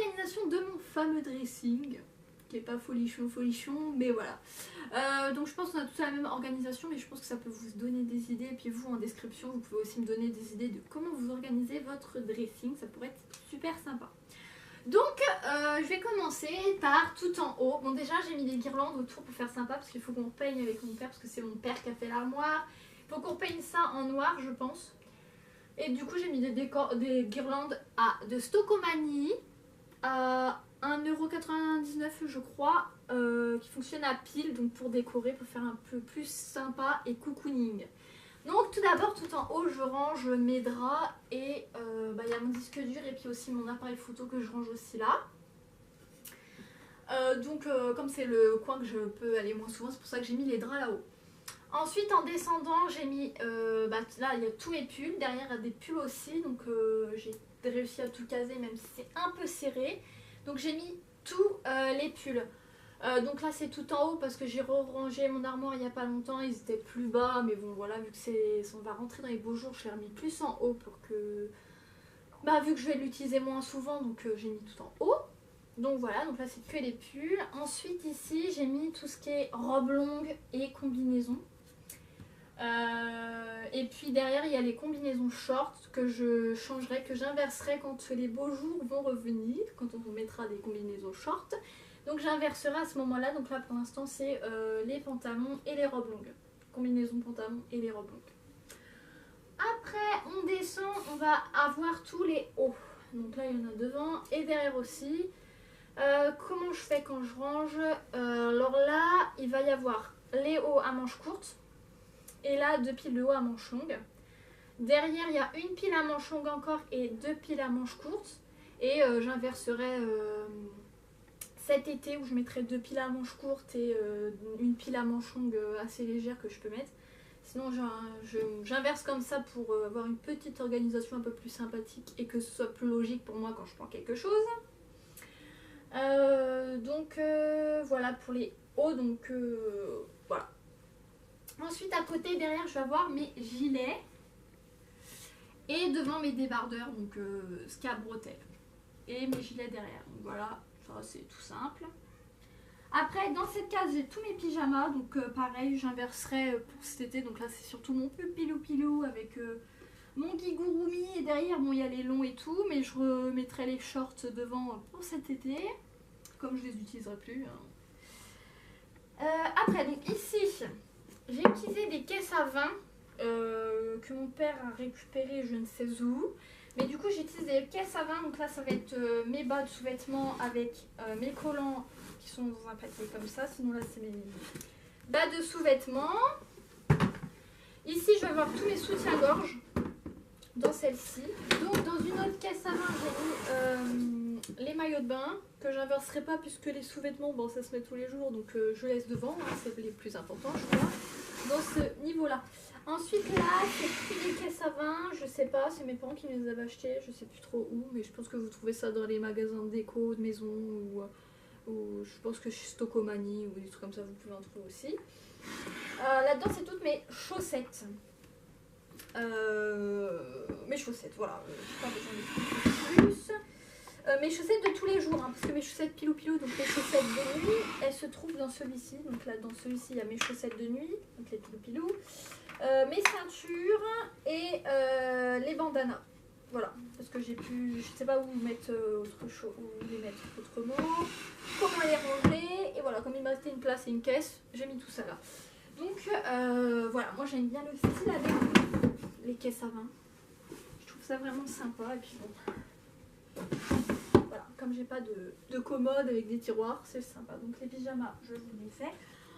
l'organisation de mon fameux dressing, qui est pas folichon, mais voilà. Donc je pense qu'on a tous la même organisation, mais je pense que ça peut vous donner des idées. Et puis vous, en description, vous pouvez aussi me donner des idées de comment vous organisez votre dressing. Ça pourrait être super sympa. Donc je vais commencer par tout en haut. Bon, déjà j'ai mis des guirlandes autour pour faire sympa, parce qu'il faut qu'on peigne avec mon père, parce que c'est mon père qui a fait l'armoire. Il faut qu'on peigne ça en noir, je pense. Et du coup j'ai mis des guirlandes de Stocomanie à 1,99 € je crois, qui fonctionnent à pile, donc pour décorer, pour faire un peu plus sympa et cocooning. Donc tout d'abord, tout en haut, je range mes draps et y a mon disque dur et puis aussi mon appareil photo que je range aussi là. Comme c'est le coin que je peux aller moins souvent, c'est pour ça que j'ai mis les draps là-haut. Ensuite, en descendant, j'ai mis, là il y a tous mes pulls, derrière il y a des pulls aussi, donc j'ai réussi à tout caser même si c'est un peu serré. Donc j'ai mis tous les pulls. Donc là c'est tout en haut parce que j'ai rangé mon armoire il n'y a pas longtemps, ils étaient plus bas, mais bon voilà, vu que on va rentrer dans les beaux jours, je l'ai remis plus en haut pour que... vu que je vais l'utiliser moins souvent, donc j'ai mis tout en haut. Donc voilà, donc là c'est que les pulls. Ensuite ici j'ai mis tout ce qui est robe longue et combinaison. Et puis derrière il y a les combinaisons shorts que je changerai, que j'inverserai quand les beaux jours vont revenir, quand on mettra des combinaisons shorts. Donc j'inverserai à ce moment là. Donc là pour l'instant c'est les pantalons et les robes longues, combinaison pantalon et les robes longues. Après on descend, on va avoir tous les hauts. Donc là il y en a devant et derrière aussi. Comment je fais quand je range? Alors là il va y avoir les hauts à manches courtes. Et là, 2 piles de haut à manches longues. Derrière, il y a une pile à manches longues encore et 2 piles à manches courtes. Et j'inverserai cet été où je mettrai 2 piles à manches courtes et une pile à manches longues assez légère que je peux mettre. Sinon, j'inverse comme ça pour avoir une petite organisation un peu plus sympathique et que ce soit plus logique pour moi quand je prends quelque chose. Voilà pour les hauts. Donc voilà. Ensuite à côté derrière je vais avoir mes gilets et devant mes débardeurs, donc scap bretelles et mes gilets derrière. Donc voilà, ça c'est tout simple. Après dans cette case j'ai tous mes pyjamas, donc pareil j'inverserai pour cet été. Donc là c'est surtout mon pilou pilou avec mon kigurumi et derrière bon il y a les longs et tout, mais je remettrai les shorts devant pour cet été comme je les utiliserai plus. Après donc ici j'ai utilisé des caisses à vin que mon père a récupéré je ne sais où. Mais du coup j'utilise des caisses à vin. Donc là ça va être mes bas de sous-vêtements avec mes collants qui sont dans un papier comme ça. Sinon là c'est mes bas de sous-vêtements. Ici je vais avoir tous mes soutiens-gorge dans celle-ci. Donc dans une autre caisse à vin j'ai mis les maillots de bain que j'inverserai pas puisque les sous-vêtements bon ça se met tous les jours, donc je laisse devant, hein, c'est les plus importants je crois dans ce niveau là. Ensuite là c'est plus des caisses à vin, je sais pas, c'est mes parents qui les avaient achetées, je sais plus trop où, mais je pense que vous trouvez ça dans les magasins de déco de maison ou je pense que chez Stocomanie ou des trucs comme ça vous pouvez en trouver aussi. Là-dedans c'est toutes mes chaussettes. Mes chaussettes, voilà, pas besoin de plus. Mes chaussettes de tous les jours, hein, parce que mes chaussettes pilou pilou, donc les chaussettes de nuit, elles se trouvent dans celui-ci. Donc là, dans celui-ci, il y a mes chaussettes de nuit, donc les pilou pilou, mes ceintures et les bandanas. Voilà, parce que j'ai pu, je sais pas où mettre où les mettre autrement, comment les ranger, et voilà, comme il m'a resté une place et une caisse, j'ai mis tout ça là. Donc voilà, moi j'aime bien le style avec les caisses à vin. Je trouve ça vraiment sympa et puis bon. Voilà, comme j'ai pas de commode avec des tiroirs, c'est sympa. Donc les pyjamas, je vous les fais.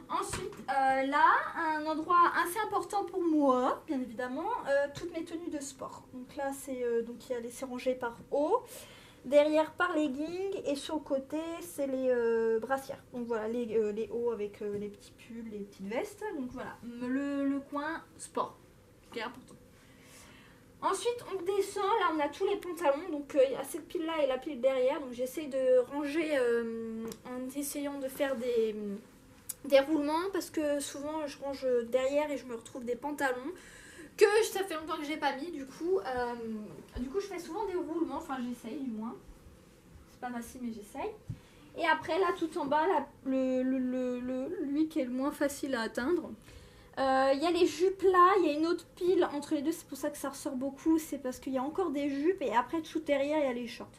Ensuite, là, un endroit assez important pour moi, bien évidemment, toutes mes tenues de sport. Donc là, c'est donc il y a laissé ranger par haut, derrière par leggings et sur le côté, c'est les brassières. Donc voilà, les hauts avec les petits pulls, les petites vestes. Donc voilà, le coin sport, qui est important. Ensuite on descend, là on a tous les pantalons, donc il y a cette pile là et la pile derrière, donc j'essaye de ranger en essayant de faire des roulements parce que souvent je range derrière et je me retrouve des pantalons que ça fait longtemps que j'ai pas mis, du coup je fais souvent des roulements, enfin j'essaye du moins. c'est pas facile mais j'essaye. Et après là tout en bas, là, lui qui est le moins facile à atteindre. Il y a les jupes là, il y a une autre pile entre les deux, c'est pour ça que ça ressort beaucoup, c'est parce qu'il y a encore des jupes et après tout derrière il y a les shorts.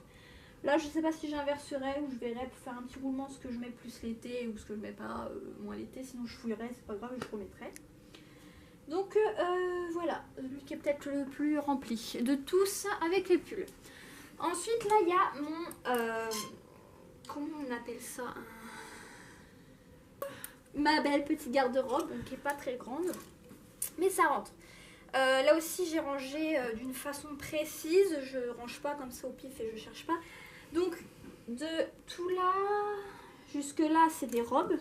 Là je sais pas si j'inverserai ou je verrai pour faire un petit roulement ce que je mets plus l'été ou ce que je mets pas moins l'été, sinon je fouillerai, c'est pas grave, je remettrai. Donc voilà, lui qui est peut-être le plus rempli de tous avec les pulls. Ensuite là il y a mon... comment on appelle ça, ma belle petite garde-robe, qui est pas très grande, mais ça rentre. Là aussi j'ai rangé d'une façon précise, je range pas comme ça au pif et je cherche pas. Donc de tout là jusque là c'est des robes.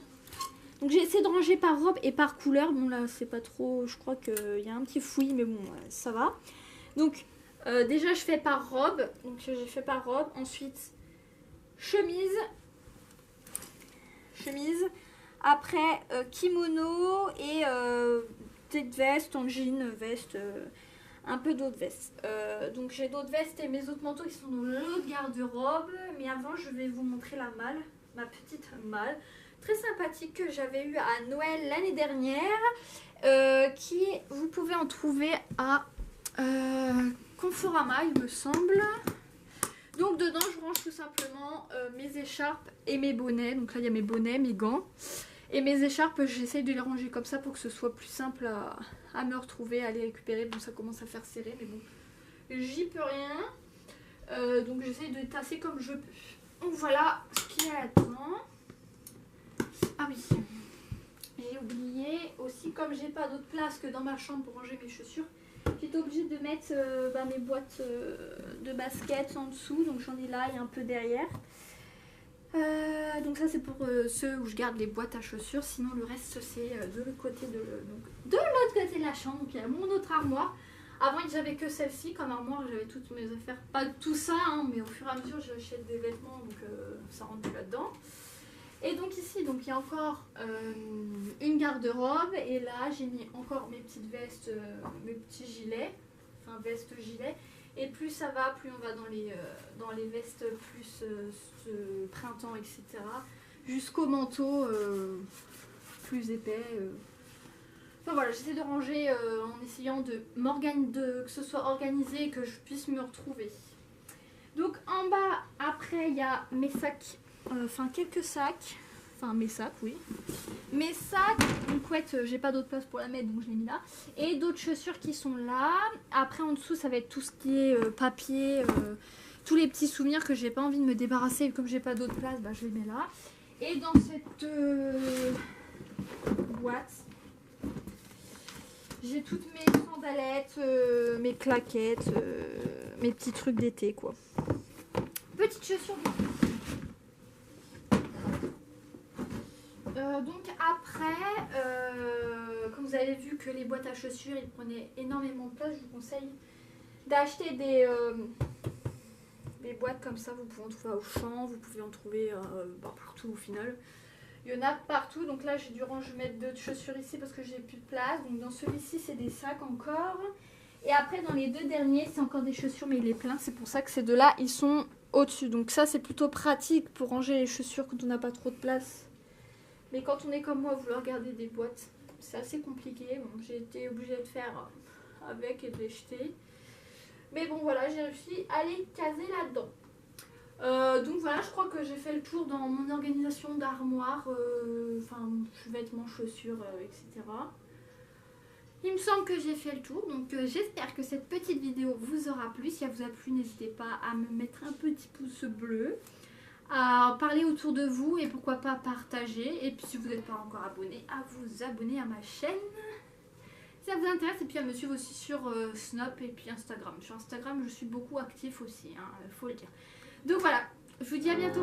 Donc j'ai essayé de ranger par robe et par couleur. Bon là c'est pas trop, je crois qu'il y a un petit fouillis mais bon ça va. Donc déjà je fais par robe, donc j'ai fait par robe, ensuite chemise, après kimono et petite veste en jean, veste, un peu d'autres vestes. Donc j'ai d'autres vestes et mes autres manteaux qui sont dans l'autre garde-robe. Mais avant je vais vous montrer la malle, ma petite malle très sympathique que j'avais eu à Noël l'année dernière, qui vous pouvez en trouver à Conforama il me semble. Donc dedans je range tout simplement mes écharpes et mes bonnets. Donc là il y a mes bonnets, mes gants. Et mes écharpes j'essaye de les ranger comme ça pour que ce soit plus simple à me retrouver, à les récupérer. Bon ça commence à faire serré mais bon j'y peux rien. Donc j'essaye de tasser comme je peux. Donc voilà ce qu'il y a là-dedans. Ah oui, j'ai oublié aussi, comme j'ai pas d'autre place que dans ma chambre pour ranger mes chaussures, j'étais obligée de mettre mes boîtes de basket en dessous, donc j'en ai là et un peu derrière. Donc ça c'est pour ceux où je garde les boîtes à chaussures, sinon le reste c'est de l'autre côté de l'autre côté de la chambre. Donc il y a mon autre armoire. Avant j'avais que celle-ci comme armoire, j'avais toutes mes affaires, pas tout ça hein, mais au fur et à mesure j'achète des vêtements donc ça rentre plus là-dedans. Et donc ici donc il y a encore une garde-robe et là j'ai mis encore mes petites vestes, mes petits gilets, enfin vestes gilets. Et plus ça va, plus on va dans les vestes plus printemps, etc. Jusqu'au manteau plus épais. Enfin voilà, j'essaie de ranger en essayant que ce soit organisé et que je puisse me retrouver. Donc en bas, après, il y a mes sacs, quelques sacs. Enfin mes sacs, oui. Mes sacs, une couette, j'ai pas d'autre place pour la mettre donc je l'ai mis là. Et d'autres chaussures qui sont là. Après en dessous ça va être tout ce qui est papier, tous les petits souvenirs que j'ai pas envie de me débarrasser. Et comme j'ai pas d'autre place, bah, je les mets là. Et dans cette boîte, j'ai toutes mes sandalettes, mes claquettes, mes petits trucs d'été quoi. Petites chaussures d'été. Donc après, comme vous avez vu que les boîtes à chaussures ils prenaient énormément de place, je vous conseille d'acheter des boîtes comme ça. Vous pouvez en trouver à Auchan, vous pouvez en trouver partout au final. Il y en a partout, donc là j'ai dû mettre d'autres chaussures ici parce que j'ai plus de place. Donc dans celui-ci c'est des sacs encore. Et après dans les deux derniers c'est encore des chaussures mais il est plein, c'est pour ça que ces deux-là ils sont au-dessus. Donc ça c'est plutôt pratique pour ranger les chaussures quand on n'a pas trop de place. Mais quand on est comme moi, vouloir garder des boîtes, c'est assez compliqué. Bon, j'ai été obligée de faire avec et de les jeter. Mais bon, voilà, j'ai réussi à les caser là-dedans. Donc voilà, je crois que j'ai fait le tour dans mon organisation d'armoire, vêtements, chaussures, etc. Il me semble que j'ai fait le tour, donc j'espère que cette petite vidéo vous aura plu. Si elle vous a plu, n'hésitez pas à me mettre un petit pouce bleu, à parler autour de vous et pourquoi pas partager. Et puis si vous n'êtes pas encore abonné, à vous abonner à ma chaîne si ça vous intéresse. Et puis à me suivre aussi sur Snap et puis Instagram. Sur Instagram je suis beaucoup actif aussi, hein, faut le dire. Donc voilà, je vous dis à bientôt.